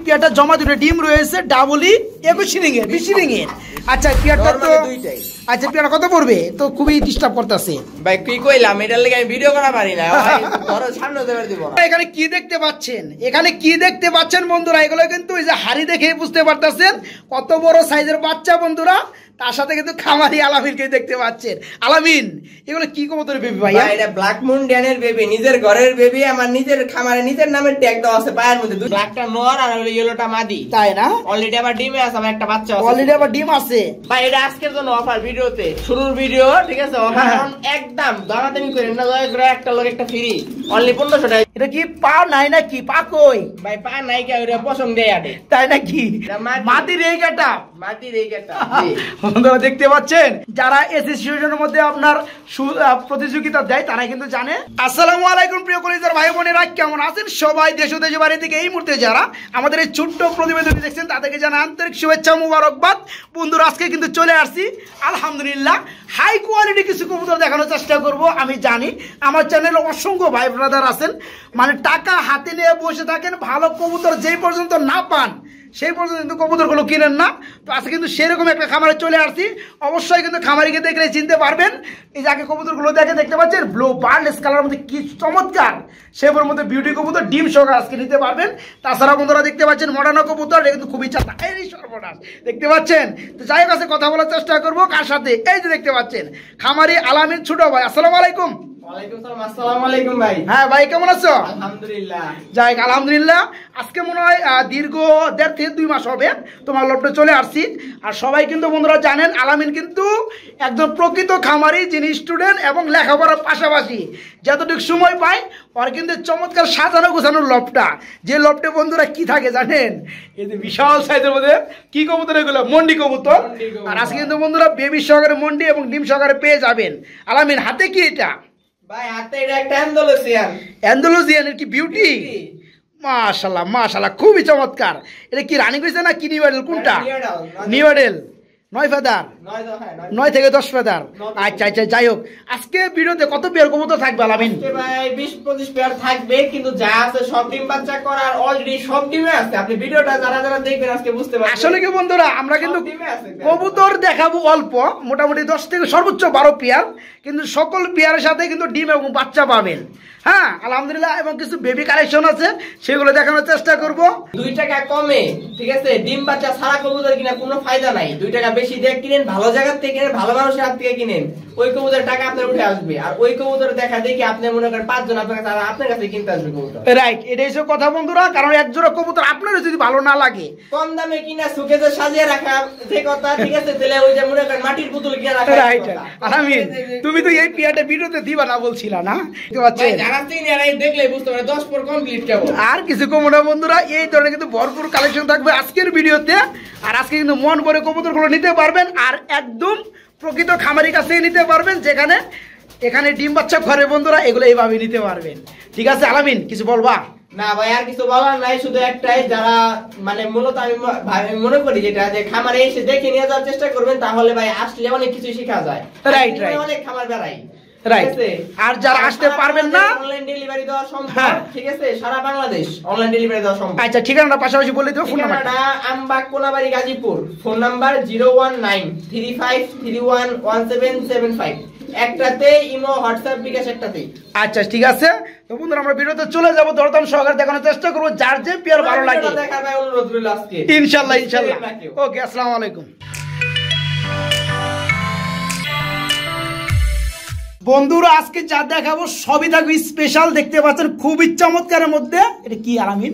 পেয়ারটা জমা দুটো ডিম রয়েছে ডাবলি 21 রিংয়ের 20 রিংয়ের। আচ্ছা পেয়ারটা তো দুইটাই। আচ্ছা পেয়ারটা কত পড়বে? তো খুবই ডিস্টার্ব করতেছে ভাই, কি কইলাম এটার লাগি আমি ভিডিও করা পারি না ভাই, ধরো সামনে দেবার দিব না। এখানে কি দেখতে পাচ্ছেন? এখানে কি দেখতে পাচ্ছেন বন্ধুরা? এগুলো কিন্তু এই যে হাড়ি দেখে বুঝতে পারতেছেন কত বড় সাইজের বাচ্চা বন্ধুরা। তার সাথে কিন্তু খামারি আলামিনকে দেখতে পাচ্ছেন। আলামিন, এগুলো কি কবুতরের বেবি ভাই? এটা ব্ল্যাক মুন্ডিয়ানের বেবি, নিজের ঘরের বেবি, আমার নিজের খামারে নিজের নামে ট্যাগ দেওয়া আছে পায়ের মধ্যে। ব্ল্যাকটা নর আর ইয়েলোটা মাদি, তাই না? অলরেডি আবার ডিমে আছে, আমার একটা বাচ্চা আছে অলরেডি আবার ডিম আছে ভাই। এটা আজকের জন্য অফার, ভিডিওতে শুরুর ভিডিও, ঠিক আছে? অফার একদম দামাদামি করেন না, দয়া করে একটা লোক একটা ফ্রি, অনলি 1500 টাকা। এটা কি পা নাই নাকি? পা কই ভাই? পা নাই কে? ওটা পছন্দ দেয় আটে, তাই নাকি? মাটির এই কাটা, মাটির এই কাটা। বন্ধুরা দেখতে পাচ্ছেন, যারা এসএসসির মধ্যে আপনার প্রতিযোগিতা দেয় তারা কিন্তু জানে। আসসালামু আলাইকুম প্রিয় কলিজার ভাই বোনেরা, কেমন আছেন সবাই? দেশ ও দেশের বাইরে থেকে এই মুহূর্তে যারা আমাদের এই ছোট্ট প্রতিবেদনটি দেখছেন তাদেরকে জানাই আন্তরিক শুভেচ্ছা, মুবারকবাদ। বন্ধুরা আজকে কিন্তু চলে আসছি আলহামদুলিল্লাহ হাই কোয়ালিটি কিছু কবুতর দেখানোর চেষ্টা করব। আমি জানি আমার চ্যানেলে অসংখ্য ভাই ব্রাদার আছেন, মানে টাকা হাতে নিয়ে বসে থাকেন, ভালো কবুতর যেই পর্যন্ত না পান সেই পর্যন্ত কিন্তু কবুতরগুলো কিনেন না। তো আজকে কিন্তু সেরকম একটা খামারে চলে আসছি। অবশ্যই কিন্তু খামারিকে দেখলে চিনতে পারবেন। এই যাকে কবুতরগুলো দেখতে পাচ্ছেন ব্লু বার্লেস কালারের মধ্যে কি চমৎকার, সেগুলোর মধ্যে বিউটি কবুতর ডিম সহকারে আজকে নিতে পারবেন। তাছাড়া বন্ধুরা দেখতে পাচ্ছেন মডার্ন কবুতর, এটা কিন্তু খুবই চাতা, এই সর্বনাশ দেখতে পাচ্ছেন। তো যাই হোক, কাছে কথা বলার চেষ্টা করবো কার সাথে? এই যে দেখতে পাচ্ছেন খামারি আলামিন ছোট ভাই। আসসালামু আলাইকুম। আসসালামু আলাইকুম ভাই। হ্যাঁ ভাই, কেমন আছো? আলহামদুলিল্লাহ। যাই আলহামদুলিল্লাহ। আজকে মনে হয় দীর্ঘ 1.5 থেকে 2 মাস হবে তোমার লপটে চলে আসছি। আর সবাই কিন্তু বন্ধুরা জানেন আলামিন কিন্তু একজন প্রকৃত খামারি, যিনি স্টুডেন্ট এবং লেখাপড়ার পাশাপাশি যতটুকু সময় পায় ওর কিন্তু চমৎকার সাজানো গোছানোর লপটা, যে লপটে বন্ধুরা কি থাকে জানেন? এই যে বিশাল সাইজের মধ্যে কি কবুতর? এগুলো মন্ডি কবুতর। আর আজকে কিন্তু বন্ধুরা বেবি সহকারে মন্ডি এবং ডিম সহকারে পেয়ে যাবেন। আলামিন হাতে কি এটা? ভাই হাতে এটা একটা অ্যান্ডালুসিয়ান। অ্যান্ডালুসিয়ানের কি বিউটি! মাশাআল্লাহ মাশাআল্লাহ, খুবই চমৎকার। এটা কি রানিং হইছে না কি নিউ মডেল? কোনটা নিউ মডেল? 9 ফেদার, 9 থেকে 10 ফেদার। আচ্ছা আচ্ছা, যাই হোক আজকে ভিডিওতে কত পেয়ার কবুতর থাকবে আলামিন? ভাই 20-25 পেয়ার থাকবে, কিন্তু যা আছে সব ডিম বাচ্চা করার, অলরেডি সব ডিমে আছে। আপনি ভিডিওটা যারা যারা দেখবেন আজকে বুঝতে পারবেন। আসলে কি বন্ধুরা, আমরা কিন্তু কবুতর দেখাবো অল্প, মোটামুটি 10 থেকে সর্বোচ্চ 12 পেয়ার, কিন্তু সকল পেয়ারের সাথে কিন্তু ডিম এবং বাচ্চা পাবেন। হ্যাঁ আলহামদুলিল্লাহ, এবং কিছু বেবি কালেকশন আছে, সেগুলো দেখানোর চেষ্টা করব। 2 টাকা কমে, ঠিক আছে? ডিম বাচ্চা ছাড়া কবুতর কিনা কোনো ফায়দা নাই। 2 টাকা বেশি দিয়ে কিনেন, ভালো জায়গা থেকে কিনেন, ভালো মানুষের হাত থেকে কিনেন, ওই কবুতরের টাকা আপনার উঠে আসবে। আর ওই কবুতর দেখা দেখি আপনি মনে করেন 5 জন আপনার কাছে কিনতে আসবে কবুতর। রাইট, এটাই হচ্ছে কথা বন্ধুরা। কারণ এক জোড়া কবুতর আপনার যদি ভালো না লাগে, কম দামে কিনা সুকেজে সাজিয়ে রাখা যে কথা, ঠিক আছে? তাহলে ওই যে মনে করেন মাটির পুতুল কিনা রাখা। রাইট। আলামিন, তুমি তো এই পিয়াটা ভিডিওতে দিবা না বলছিলা না? ভাই যারা চিনি আর এই দেখলে বুঝতে পারে 10 পর কমপ্লিট কেবল। আর কিছু কম না বন্ধুরা, এই ধরনের কিন্তু ভরপুর কালেকশন থাকবে আজকের ভিডিওতে। আর আজকে কিন্তু মন ভরে কবুতরগুলো নিতে পারবেন, আর একদম প্রকৃত খামারির কাছেই নিতে পারবেন, যেখানে এখানে ডিম বাচ্চা ঘরে বন্ধুরা এগুলো এইভাবে নিতে পারবেন। ঠিক আছে আলামিন, কিছু বলবা? না ভাই, আর কিছু বলার নাই, শুধু একটাই, যারা মানে মূলত আমি মনে করি যেটা, যে খামারে এসে দেখে নিয়ে যাওয়ার চেষ্টা করবেন, তাহলে ভাই আসলে অনেক কিছু শেখা যায়। রাইট রাইট, অনেক খামার বেড়াই। রাইট। আর যারা আসতে পারবেন না, অনলাইন ডেলিভারি দেওয়া সম্ভব, ঠিক আছে? সারা বাংলাদেশ অনলাইন ডেলিভারি দেওয়া সম্ভব। আচ্ছা, ঠিকানাটা পাশাপাশি বলে দিও। ফোন নাম্বারটা আমবাগ কোনাবাড়ি গাজীপুর, ফোন নাম্বার 01935311775। একটাতে ইমো, হোয়াটসঅ্যাপ, বিকাশ একটাতেই। আচ্ছা ঠিক আছে। তো বন্ধুরা আমরা ভিডিওতে চলে যাব, দরদাম সহকারে দেখানোর চেষ্টা করব, যার যে পেয়ার ভালো লাগে দেখাবে অনুরোধ রইল আজকে ইনশাআল্লাহ ইনশাআল্লাহ। ওকে, আসসালামু আলাইকুম। বন্ধুরা আজকে যা দেখাবো সবই থাকবে স্পেশাল, দেখতে পাচ্ছেন খুবই চমৎকারের মধ্যে। এটা কি আলামিন?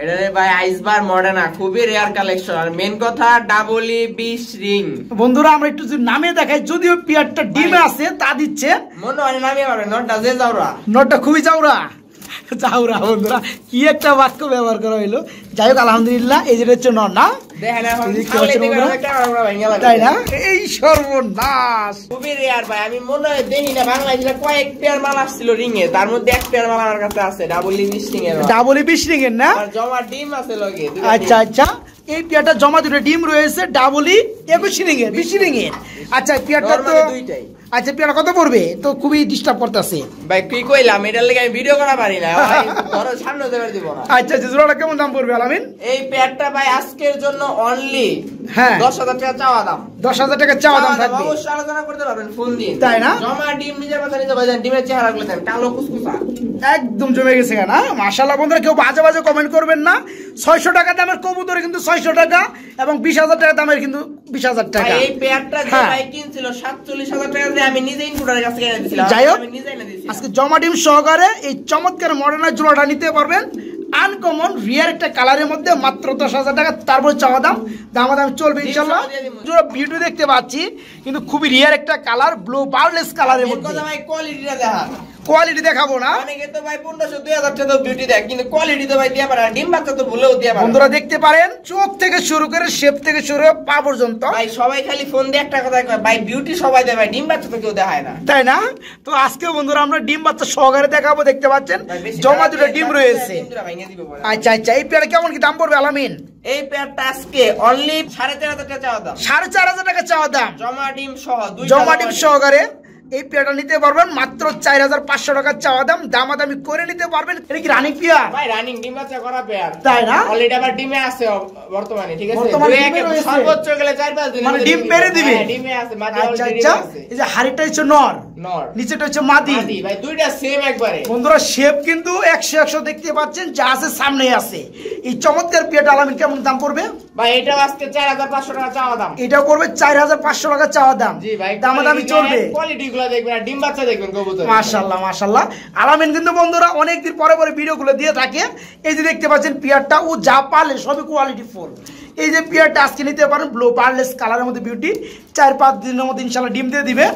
এটা রে ভাই আইসবার মডার্না, খুবই রেয়ার কালেকশন। আর মেন কথা ডাবলি 20 রিং। বন্ধুরা আমরা একটু যদি নামে দেখাই, যদিও পেয়ারটা ডিমে আছে তা দিচ্ছে, মনে হয় নামে পাবে। নটটা যে যাওরা, নটটা খুবই যাওরা যাওরা। বন্ধুরা কি একটা বাক্য ব্যবহার করা হইলো। যাই হোক আলহামদুলিল্লাহ, এই যেটা হচ্ছে নর না, তাই না? এই সর্বনাশ, খুবই রেয়ার ভাই। আমি মনে হয় দেখি না বাংলাদেশে কয়েক পেয়ার মাল আসছিল রিং এ, তার মধ্যে এক পেয়ার মাল আমার কাছে আছে ডাবলি 20 রিং এর। ডাবলি 20 রিং এর না? আর জমা ডিম আছে লগে। আচ্ছা আচ্ছা, এই পেয়ারটা জমা দুটো ডিম রয়েছে ডাবলই 21 রিংয়ের 20 রিংয়ের। আচ্ছা পেয়ারটা তো দুইটাই। আচ্ছা পেয়ারটা কত পড়বে? তো খুবই ডিস্টার্ব করতেছে ভাই কি কইলাম এটার লাগি আমি ভিডিও করা পারি না ভাই, ধরো সামনে দেবার দিব না। আচ্ছা জোড়াটা কেমন দাম পড়বে আলামিন? এই পেয়ারটা ভাই আজকের জন্য অনলি হ্যাঁ 10,000 টাকা চাওয়া দাম। 10,000 টাকা চাওয়া দাম থাকবে। অবশ্যই আলোচনা করতে পারবেন ফোন দিয়ে, তাই না? জমা ডিম নিজের কথা নিজে বাজান, ডিমের চেহারা গুলো দেন কালো কুসকুসা একদম জমে গেছে না মাশাআল্লাহ। বন্ধুরা কেউ বাজে বাজে কমেন্ট করবেন না। 600 টাকা দামের কবুতর কিন্তু 600 টাকা এবং 20,000 টাকা দামের কিন্তু 20,000 টাকা। এই পেয়ারটা যে ভাই কিনছিল 47,000 টাকা দিয়ে আমি নিজে ইনপুটারের কাছে কিনে দিয়েছিলাম। যাই হোক আমি নিজে এনে দিয়েছি। আজকে জমা ডিম সহকারে এই চমৎকার মডার্নাইজ জোড়াটা নিতে পারবেন আনকমন রিয়ার একটা কালারের মধ্যে মাত্র 10,000 টাকা। তারপর চাওয়া দাম দাম চলবে ইনশাআল্লাহ। জোড়া ভিডিও দেখতে পাচ্ছি কিন্তু খুবই রিয়ার একটা কালার, ব্লু বার্লেস কালারের মধ্যে। কথা ভাই কোয়ালিটিটা দেখা, কোয়ালিটি দেখাবো না। অনেকে তো ভাই 1500-2000 টাকা বিউটি দেয় কিন্তু কোয়ালিটি তো ভাই দিয়া পারে না, ডিম বাচ্চা তো ভুলেও দিয়া পারে না। বন্ধুরা দেখতে পারেন চোখ থেকে শুরু করে শেপ থেকে শুরু করে পা পর্যন্ত। ভাই সবাই খালি ফোন দিয়ে একটা কথা কয় ভাই বিউটি সবাই দেয় ভাই, ডিম বাচ্চা তো কেউ দেখায় না, তাই না? তো আজকে বন্ধুরা আমরা ডিম বাচ্চা সহকারে দেখাবো। দেখতে পাচ্ছেন জমা দুটো ডিম রয়েছে। আচ্ছা আচ্ছা এই পেয়ারে কেমন কি দাম পড়বে আলামিন? এই পেয়ারটা আজকে অনলি 4,500 টাকা চাওয়া দাম। 4,500 টাকা চাওয়া দাম জমা ডিম সহ জমা ডিম সহকারে এই পেয়ারটা নিতে পারবেন মাত্র 4,500 টাকা চাওয়া দাম। দামাদামি করে নিতে পারবেন। এটা কি রানিং পেয়ার? ভাই রানিং ডিম বাচ্চা করা পেয়ার, তাই না? অলরেডি আবার ডিমে আছে বর্তমানে, ঠিক আছে? বর্তমানে ডিমে রয়েছে। সর্বোচ্চ গেলে 4-5 দিন মানে ডিম পেরে দিবে। হ্যাঁ ডিমে আছে, মাদি আচ্ছা অলরেডি আচ্ছা আছে। এই যে হাড়িটা হচ্ছে নর, নিচেটা হচ্ছে মাদি। মাদি ভাই দুইটা সেম একবারে। বন্ধুরা শেপ কিন্তু 100 দেখতে পাচ্ছেন, যা আছে সামনেই আছে। এই চমৎকার পেয়ারটা আলামিন কেমন দাম পড়বে? ভাই এটাও আজকে 4,500 টাকা চাওয়া দাম। এটাও পড়বে 4,500 টাকা চাওয়া দাম। জি ভাই দামাদামি চলবে। কোয়ালিটি গুলো দেখবেন আর ডিম বাচ্চা দেখবেন কবুতর। মাশাআল্লাহ মাশাআল্লাহ। আলামিন কিন্তু বন্ধুরা অনেকদিন পরে পরে ভিডিওগুলো দিয়ে থাকে। এই যে দেখতে পাচ্ছেন পেয়ারটা ও যা পালে সবই কোয়ালিটি ফুল। এই যে পেয়ারটা আজকে নিতে পারেন ব্লু পার্লেস কালারের মধ্যে বিউটি, 4-5 দিনের মধ্যে ইনশাআল্লাহ ডিম দিয়ে দিবে।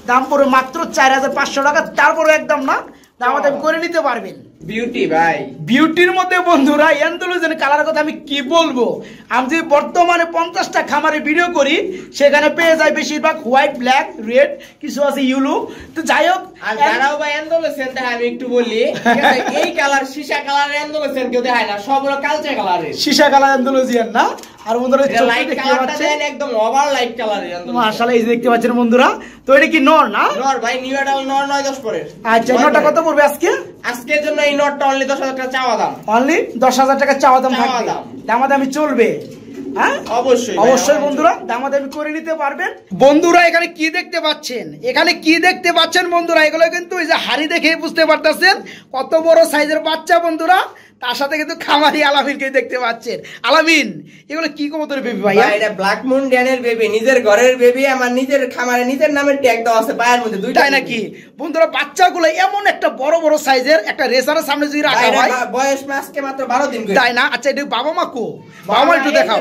দাম পড়বে মাত্র 4,500 টাকা। তারপরে একদম না দামাদামি করে নিতে পারবেন। বিউটি ভাই বিউটির মধ্যে বন্ধুরা এন্ডোলজেন কালারের কথা আমি কি বলবো। আমি যে বর্তমানে 50টা খামারে ভিডিও করি সেখানে পেয়ে যায় বেশিরভাগ হোয়াইট ব্ল্যাক রেড, কিছু আছে ইউলো। তো যাই হোক আর যারাও ভাই এন্ডোলজেন দেখায় আমি একটু বলি, ঠিক আছে? এই কালার সীসা কালার এন্ডোলজেন কেউ দেখায় না, সব হলো কালচে কালারের সীসা কালার এন্ডোলজিয়ান না। আর বন্ধুরা লাইট কালারটা দেন একদম ওভার লাইট কালারের এন্ডোলজেন। মাশাআল্লাহ এই যে দেখতে পাচ্ছেন বন্ধুরা। তো এটা কি নর না? নর ভাই নিউ এডাল নর 9-10 পরে। আচ্ছা নরটা কত পড়বে আজকে? আজকের জন্য এই নটটা অনলি 10,000 টাকা চাওয়া দাম। অনলি 10,000 টাকা চাওয়া দাম থাকবে। দামাদামি চলবে। হ্যাঁ অবশ্যই অবশ্যই বন্ধুরা দামাদামি করে নিতে পারবেন। বন্ধুরা এখানে কি দেখতে পাচ্ছেন? এখানে কি দেখতে পাচ্ছেন বন্ধুরা? এগুলো কিন্তু এই যে হাড়ি দেখে বুঝতে পারতেছেন কত বড় সাইজের বাচ্চা বন্ধুরা। তার সাথে কিন্তু খামারি আলামিনকে দেখতে পাচ্ছেন। আলামিন এগুলো কি কবুতরের বেবি ভাই? এটা ব্ল্যাক মুন্ডিয়ানের বেবি, নিজের ঘরের বেবি, আমার নিজের খামারে নিজের নামের ট্যাগ দেওয়া আছে পায়ের মধ্যে দুইটা। তাই নাকি? বন্ধুরা বাচ্চাগুলো এমন একটা বড় বড় সাইজের, একটা রেসারের সামনে যদি রাখা হয় বয়স মাসকে মাত্র 12 দিন করে। তাই না? আচ্ছা এটা বাবা মা কো? বাবা মা একটু দেখাও।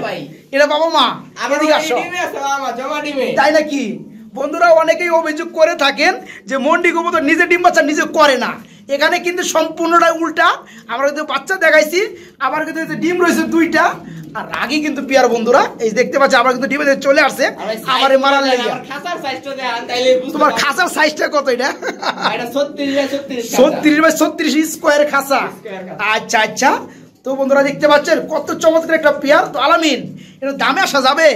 এটা বাবা মা এদিকে আসো। ডিমে আছে মামা জমা ডিমে। তাই নাকি? বন্ধুরা অনেকেই অভিযোগ করে থাকেন যে মন্ডি কবুতর নিজে ডিম বাচ্চা নিজে করে না। এখানে কিন্তু সম্পূর্ণটাই উল্টা। আমরা কিন্তু বাচ্চা দেখাইছি, আবার কিন্তু ডিম রয়েছে দুইটা। আর আগে কিন্তু পিয়ার বন্ধুরা এই দেখতে পাচ্ছি আবার কিন্তু ডিমে চলে আসছে আমার মারার লাগি। খাসার সাইজটা দেন তাইলে বুঝতে। তোমার খাসার সাইজটা কত এটা? এটা 36 বাই 36 স্কয়ার খাসা। আচ্ছা আচ্ছা। তো বন্ধুরা দেখতে পাচ্ছেন কত চমৎকার একটা পেয়ার। তো আলামিন এর দামে আসা যাবে?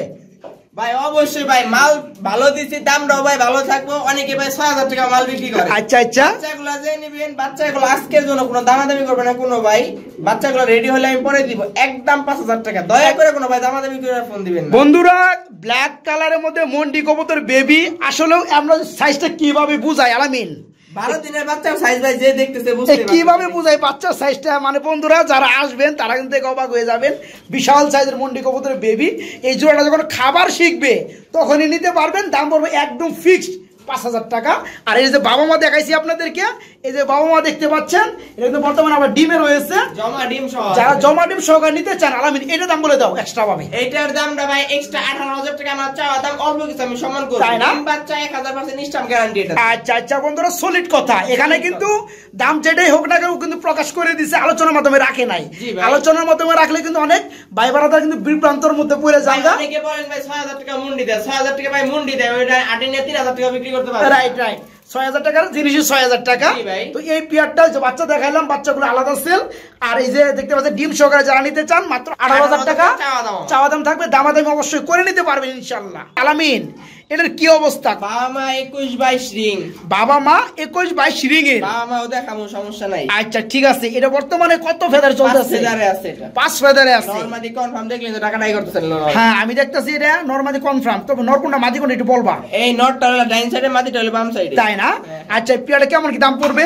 ভাই অবশ্যই ভাই, মাল ভালো দিছি, দামটাও ভাই ভালো থাকবো। অনেকে ভাই 6,000 টাকা মাল বিক্রি করে। আচ্ছা আচ্ছা। বাচ্চাগুলো যে নেবেন, বাচ্চাগুলো আজকের জন্য কোনো দামাদামি করবে না কোনো ভাই। বাচ্চাগুলো রেডি হলে আমি পরে দিব একদম 5,000 টাকা। দয়া করে কোনো ভাই দামাদামি করে ফোন দিবেন না। বন্ধুরা ব্ল্যাক কালারের মধ্যে মন্ডি কবুতর বেবি, আসলেও আমরা সাইজটা কিভাবে বুঝাই আলামিন? 12 দিনের বাচ্চা সাইজ ভাই যে দেখতেছে বুঝতে পারবে কিভাবে বুঝাই বাচ্চার সাইজটা। মানে বন্ধুরা যারা আসবেন তারা কিন্তু অবাক হয়ে যাবেন। বিশাল সাইজের মন্ডি কবুতরের বেবি। এই জোড়াটা যখন খাবার শিখবে তখনই নিতে পারবেন। দাম পড়বে একদম ফিক্সড 5,000 টাকা। আর এই যে বাবা মা দেখাইছি আপনাদেরকে, এই যে বাবা মা দেখতে পাচ্ছেন, এটা কিন্তু বর্তমানে আবার ডিমে রয়েছে। জমা ডিম সহ যারা জমা ডিম সহকারে নিতে চান আলামিন এটা দাম বলে দাও এক্সট্রা ভাবে। এইটার দামটা ভাই এক্সট্রা 18,000 টাকা। আমার চাওয়া দাম অল্প কিছু আমি সম্মান করব। তাই না? ডিম বাচ্চা 1000% স্টাম্প গ্যারান্টি এটা। আচ্ছা আচ্ছা বন্ধুরা সলিড কথা। এখানে কিন্তু দাম যেটাই হোক না কেউ কিন্তু প্রকাশ করে দিছে, আলোচনার মাধ্যমে রাখে নাই। আলোচনার মাধ্যমে রাখলে কিন্তু অনেক ভাই বারাদা কিন্তু বিভ্রান্তর মধ্যে পড়ে যায়। অনেকে বলেন ভাই 6,000 টাকা মুন্ডি দেয়, 6,000 টাকা ভাই মুন্ডি দেয়, ওইটা 8 নিয়ে 3,000 টাকা বিক্রি করতে পারবে। Right right. ৬,০০০ টাকার জিনিসই ৬,০০০ টাকা। তো এই পেয়ারটা যে বাচ্চা দেখাইলাম, বাচ্চাগুলো আলাদা সেল। আর এই যে দেখতে পাচ্ছেন ডিম সহকারে যারা নিতে চান মাত্র ১৮,০০০ টাকা চাওয়া দাম থাকবে। দামাদামি অবশ্যই করে নিতে পারবেন ইনশাল্লাহ। আলামিন, এটার কি অবস্থা? বাবা মা ২১-২২ রিং, বাবা মা ২১-২২ রিং এর বাবা মাও দেখাবো, সমস্যা নাই। আচ্ছা ঠিক আছে। এটা বর্তমানে কত ফেদার চলতেছে? ৫ ফেদারে আছে এটা, ৫ ফেদারে আছে। নরমালি কনফার্ম দেখলেন তো টাকা নাই করতেছেন। হ্যাঁ আমি দেখতেছি এটা নরমালি কনফার্ম। তবে নরকুন্ডা মাদি কোন একটু বলবা? এই নটটা হলো ডাইন সাইডে, মাদিটা হলো বাম সাইডে, তাই না? আচ্ছা পেয়ারটা কেমন কি দাম পড়বে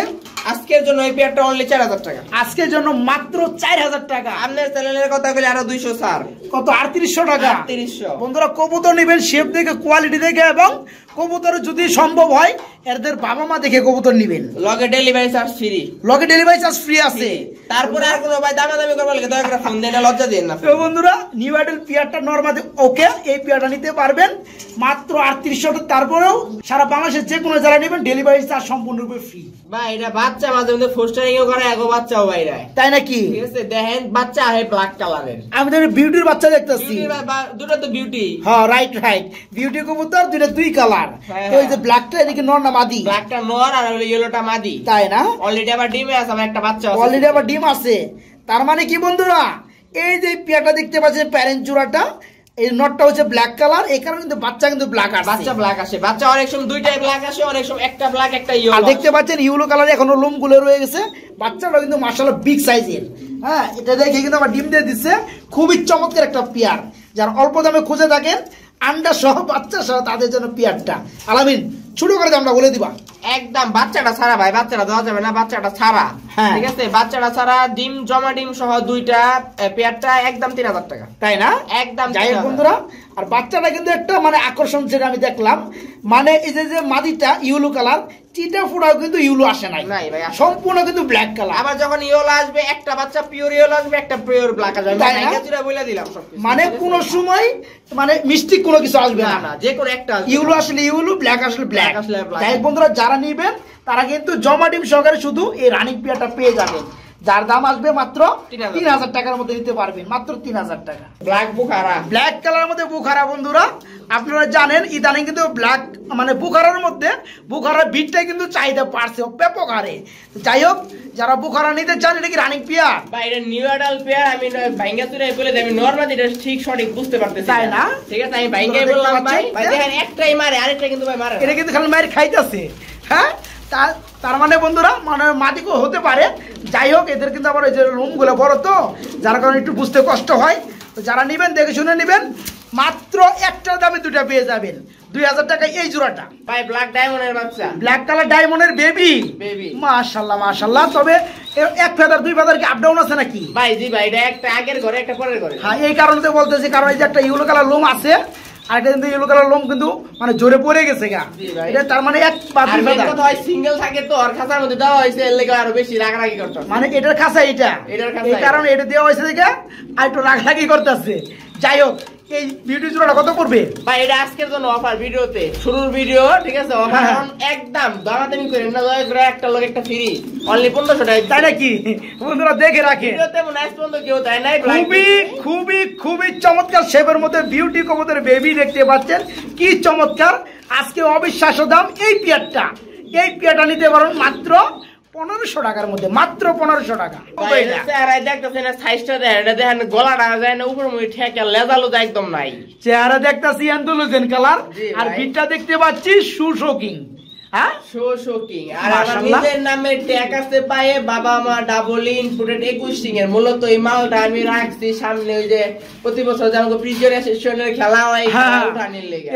আজকের জন্য? এই পেয়ারটা অনলি ৪,০০০ টাকা আজকের জন্য, মাত্র ৪,০০০ টাকা। আপনার চ্যানেলের কথা বলে আরো ২০০ ছাড়। কত? ৩৮০০ টাকা। ৩৮০০। বন্ধুরা কবুতর নেবেন শেপ দেখে, কোয়ালিটি দেখে, এবং কবুতর যদি সম্ভব হয় এদের বাবা মা দেখে কবুতর নেবেন। লগে ডেলিভারি চার্জ ফ্রি, লগে ডেলিভারি চার্জ ফ্রি আছে। তারপরে আর কোনো ভাই দামাদামি করবার লাগে দয়া করে ফোন দেন না, লজ্জা দেন না। তো বন্ধুরা নিউ আইডল পেয়ারটা নরমালি ওকে, এই পেয়ারটা নিতে পারবেন মাত্র ৩৮০০ টাকা। তারপরেও সারা বাংলাদেশের যে কোনো যারা নেবেন ডেলিভারি চার্জ সম্পূর্ণরূপে ফ্রি। ভাই এটা বাচ্চা মাঝে মধ্যে ফোস্টারিংও করে, এগো বাচ্চাও বাইরে, তাই নাকি? ঠিক আছে, দেখেন বাচ্চা আছে ব্ল্যাক কালারের। আমি তো বিউটির বাচ্চা দেখতেছি। দুটো তো বিউটি। হ্যাঁ রাইট রাইট, বিউটি কবুতর দুটো দুই কালার। তো এই যে ব্ল্যাকটা এদিকে নর না মাদি? ব্ল্যাকটা নর আর ইয়েলোটা মাদি, তাই না? অলরেডি আবার ডিমে আছে, আমার একটা বাচ্চা আছে। অলরেডি আবার ডিম আছে। তার মানে কি বন্ধুরা, এই যে পেয়ারটা দেখতে পাচ্ছেন প্যারেন্ট জোড়াটা, এই নটটা হচ্ছে ব্ল্যাক কালার, এই কারণে কিন্তু বাচ্চা কিন্তু ব্ল্যাক আসে। বাচ্চা ব্ল্যাক আসে, বাচ্চা অনেক সময় দুইটাই ব্ল্যাক আসে, অনেক সময় একটা ব্ল্যাক একটা ইয়েলো। আর দেখতে পাচ্ছেন ইয়েলো কালার এখনো লোম গুলো রয়ে গেছে। বাচ্চাটা কিন্তু মাশাআল্লাহ বিগ সাইজের। হ্যাঁ এটা দেখে কিন্তু আমার ডিম দিয়ে দিচ্ছে। খুবই চমৎকার একটা পেয়ার। যারা অল্প দামে খুঁজে থাকেন আন্ডা সহ বাচ্চা সহ তাদের জন্য পেয়ারটা। আলামিন ছোট করে দামটা বলে দিবা। একদম বাচ্চাটা ছাড়া ভাই, বাচ্চাটা দেওয়া যাবে না, বাচ্চাটা ছাড়া, ঠিক আছে? বাচ্চাটা ছাড়া ডিম জমা ডিম সহ দুইটা পেয়ারটা একদম ৩,০০০ টাকা, তাই না? একদম। যাই হোক বন্ধুরা, আর বাচ্চাটা কিন্তু একটা মানে আকর্ষণ যেটা আমি দেখলাম, মানে এই যে মাদিটা ইয়েলো কালার, চিটা ফুটাও কিন্তু ইয়েলো আসে নাই, সম্পূর্ণ কিন্তু ব্ল্যাক কালার। আবার যখন ইয়েলো আসবে একটা বাচ্চা পিওর ইয়েলো আসবে, একটা পিওর ব্ল্যাক আসবে, আমি বলে দিলাম সবকিছু। মানে কোন সময় মানে মিস্টেক কোনো কিছু আসবে না, যে কোনো একটা ইয়েলো আসলে ইয়েলো, ব্ল্যাক আসলে ব্ল্যাক। যাই হোক বন্ধুরা, যারা নিবেন তারা কিন্তু জমা ডিম সহকারে শুধু এই রানিং পেয়ারটা পেয়ে যাবেন, যার দাম আসবে মাত্র ৩,০০০ টাকার মধ্যে নিতে পারবেন, মাত্র ৩,০০০ টাকা। ব্ল্যাক বুখারা, ব্ল্যাক কালারের মধ্যে বুখারা। বন্ধুরা আপনারা জানেন ইদানিং কিন্তু ব্ল্যাক মানে বুখারার মধ্যে বুখারার বিটটাই কিন্তু চাহিদা পারছে ব্যাপক হারে। যাই হোক যারা বুখারা নিতে চান, এটা কি রানিং পেয়ার? ভাই এটা নিউ অ্যাডাল্ট পেয়ার। আমি ভাইঙ্গা তুলে বলে দেই, আমি নরমালি এটা ঠিক সঠিক বুঝতে পারতেছি, তাই না? ঠিক আছে, আমি ভাইঙ্গাই বললাম। ভাই দেখেন একটাই মারে, আরেকটা কিন্তু ভাই মারে না। এটা কিন্তু খালি মার খাইতেছে। হ্যাঁ তার মানে বন্ধুরা মানে মাটিকো হতে পারে। যাই হোক এদের কিন্তু আবার এই যে রুমগুলো বড়, তো যার কারণে একটু বুঝতে কষ্ট হয়। তো যারা নেবেন দেখে শুনে নেবেন, মাত্র একটার দামে দুটা পেয়ে যাবেন ২,০০০ টাকা এই জোড়াটা। ভাই ব্ল্যাক ডায়মন্ডের বাচ্চা, ব্ল্যাক কালার ডায়মন্ডের বেবি, মাশাআল্লাহ মাশাআল্লাহ। তবে এক ফেদার দুই ফেদার কি আপ ডাউন আছে নাকি? ভাই জি ভাই, এটা একটা আগের ঘরে একটা পরের ঘরে। হ্যাঁ এই কারণে বলতেছি, কারণ এই যে একটা ইয়েলো কালার লোম আছে, আর এটা কিন্তু ইয়েলো কালার লোম কিন্তু মানে জোরে পড়ে গেছে গা। এটা তার মানে এক পাঁচ ফেদার। কথা হয় সিঙ্গেল থাকে তো, আর খাঁচার মধ্যে দেওয়া হয়েছে, এর লাগি আরো বেশি রাগারাগি করতে, মানে এটার খাঁচা এটা, এই কারণে এটা দেওয়া হয়েছে দেখে আর একটু রাগারাগি করতেছে। যাই হোক এই বিউটি জোড়াটা কত পড়বে? ভাই এটা আজকের জন্য অফার, ভিডিওতে শুরুর ভিডিও, ঠিক আছে? অফার একদম দামাদামি করেন না, দয়া করে একটা লোক একটা ফ্রি, অনলি ১৫০০ টাকা। তাই নাকি? বন্ধুরা দেখে রাখে, ভিডিওতে মনে হয় পর্যন্ত কেউ তাই নাই। খুবই খুবই খুবই চমৎকার শেপের মধ্যে বিউটি কবুতরের বেবি দেখতে পাচ্ছেন, কি চমৎকার। আজকে অবিশ্বাস্য দাম এই পেয়ারটা। এই পেয়ারটা নিতে পারেন মাত্র ১৫০০ টাকার মধ্যে, মাত্র ১৫০০ টাকা। গলাটা যায় না উপর মুখে ঠেকে, লেজালো একদম নাই। চেহারা দেখতেছি অ্যান্ডালুসিয়ান কালার, আর বিটটা দেখতে পাচ্ছি সুশোকিং। হ্যাঁ শোকিং। আর আমার নিজের নামে ট্যাগ আছে পায়ে, বাবা মা ডাবল ইনপুটেড ২১ রিং এর। মূলত এই মালটা আমি রাখছি সামনে, ওই যে প্রতি বছর যেমন প্রিজন অ্যাসোসিয়েশনের খেলা হয় উঠানির লেগে।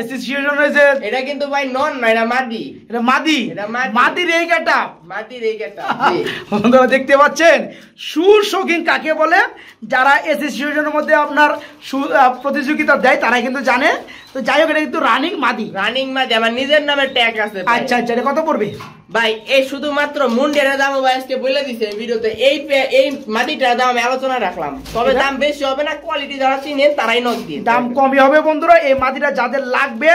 এটা কিন্তু ভাই নন না, এটা মাদি। এটা মাদি, এটা মাদির এই গেটআপ, মাদির এই গেটআপ। বন্ধুরা দেখতে পাচ্ছেন সুশোকিং কাকে বলে। যারা অ্যাসোসিয়েশনের মধ্যে আপনার প্রতিযোগিতা দেয় তারা কিন্তু জানে। তো যাই হোক এটা কিন্তু রানিং মাদি, রানিং মাদি, আমার নিজের নামে ট্যাগ আছে। আচ্ছা আচ্ছা, এটা কত পড়বে ভাই? এই শুধুমাত্র মুন্ডের দাম ভাই আজকে বলে দিছে ভিডিওতে। এই মাদিটার দাম আমি আলোচনা রাখলাম, তবে দাম বেশি হবে না। কোয়ালিটি যারা চিনেন তারাই নক দিয়ে, দাম কমই হবে বন্ধুরা। এই মাদিটা যাদের লাগবে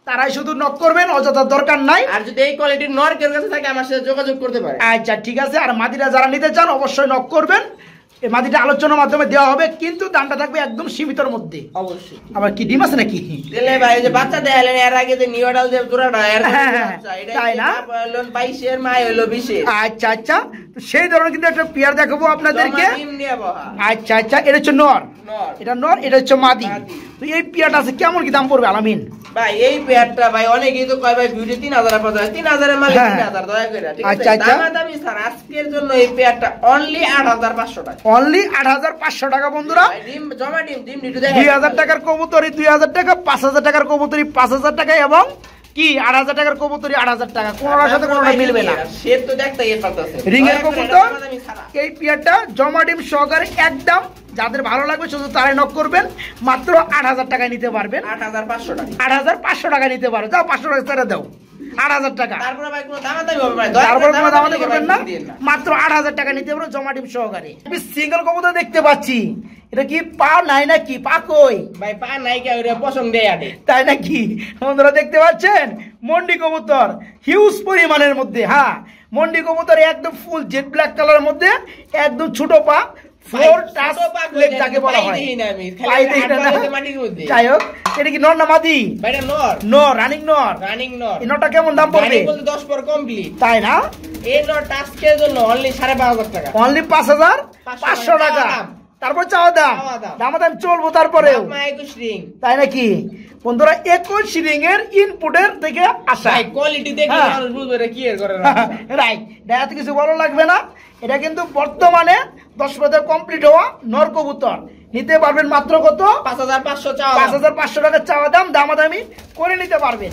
তারাই শুধু নক করবেন, অযথা দরকার নাই। আর যদি এই কোয়ালিটির নর কেউ কাছে থাকে আমার সাথে যোগাযোগ করতে পারে। আচ্ছা ঠিক আছে। আর মাদিটা যারা নিতে চান অবশ্যই নক করবেন। এই মাদিটা আলোচনার মাধ্যমে দেওয়া হবে, কিন্তু দামটা থাকবে একদম সীমিতর মধ্যে। অবশ্যই। আবার কি ডিম আছে নাকি? দিলে ভাই যে বাচ্চা দেয়ালেন এর আগে যে নিউডাল যে জোড়াটা এর তাই না? 22 এর মা হলো 20 এর। আচ্ছা আচ্ছা, তো সেই ধরনের কিন্তু একটা পেয়ার দেখাবো আপনাদেরকে। ডিম নিয়ে বহা। আচ্ছা আচ্ছা, এটা হচ্ছে নর, এটা নর, এটা হচ্ছে মাদি। তো এই পেয়ারটা আছে কেমন কি দাম পড়বে আলামিন? ভাই এই পেয়ারটা ভাই অনেকেই তো কয় ভাই ভিডিও 3000 পাওয়া 3000 এর মাল 3000 দয়া করে, ঠিক আছে? আচ্ছা আচ্ছা, দামাদামি স্যার আজকের জন্য এই পেয়ারটা অনলি 8500 টাকা, অনলি 8500 টাকা বন্ধুরা। ডিম জমা ডিম একটু দেখেন। 2000 টাকার কবুতরি 2000 টাকা, 5000 টাকার কবুতরি 5000 টাকা, এবং কি 8000 টাকার কবুতরি 8000 টাকা, কোনোটার সাথে কোনোটা মিলবে না। শেপ তো দেখতে এর পাতাছে রিংয়ের কবুতর এই পেয়ারটা জমা ডিম সহকারে একদম, যাদের ভালো লাগবে শুধু তারাই নক করবেন, মাত্র 8000 টাকায় নিতে পারবেন। 8500 টাকা, 8500 টাকা নিতে পারো, যাও 500 টাকা ছেড়ে দাও, 8000 টাকা। তারপরে ভাই কোনো দামাদামি হবে না, তারপর কোনো দামাদামি করবেন না, মাত্র 8000 টাকা নিতে পারো জমা ডিম সহকারে। আমি সিঙ্গেল কবুতর দেখতে পাচ্ছি, এটা কি পা নাই নাকি? পা কই ভাই? পা নাই কে ওরে পছন্দ দেয় আটে, তাই নাকি? বন্ধুরা দেখতে পাচ্ছেন মন্ডি কবুতর হিউজ পরিমাণের মধ্যে। হ্যাঁ, মন্ডি কবুতর একদম ফুল জেড ব্ল্যাক কালারের মধ্যে, একদম ছোট পা, ফ্লোর টাচ লেগ যাকে বলা হয়। পাই দেখি না, যাই হোক, এটা কি নর না মাদি? ভাই এটা নর, নর, রানিং নর। এই নরটা কেমন দাম পড়বে? রানিং বলতে 10 পর কমপ্লিট, তাই না? এই নর টাস্কের জন্য অনলি 5500 টাকা, অনলি 5500 টাকা। তারপর চাওয়া দাম, দাম চলবো তারপরেও, তাই নাকি? বন্ধুরা 21 রিং এর ইনপুটের থেকে আসা, কোয়ালিটি দেখে মানুষ বুঝবে এটা কি এর করে না। রাইট, এত কিছু ভালো লাগবে না। এটা কিন্তু বর্তমানে 10 বছর কমপ্লিট হওয়া নর কবুতর, নিতে পারবেন মাত্র কত? 5500 চাওয়া, 5500 টাকা চাওয়া দাম, দামাদামি করে নিতে পারবেন।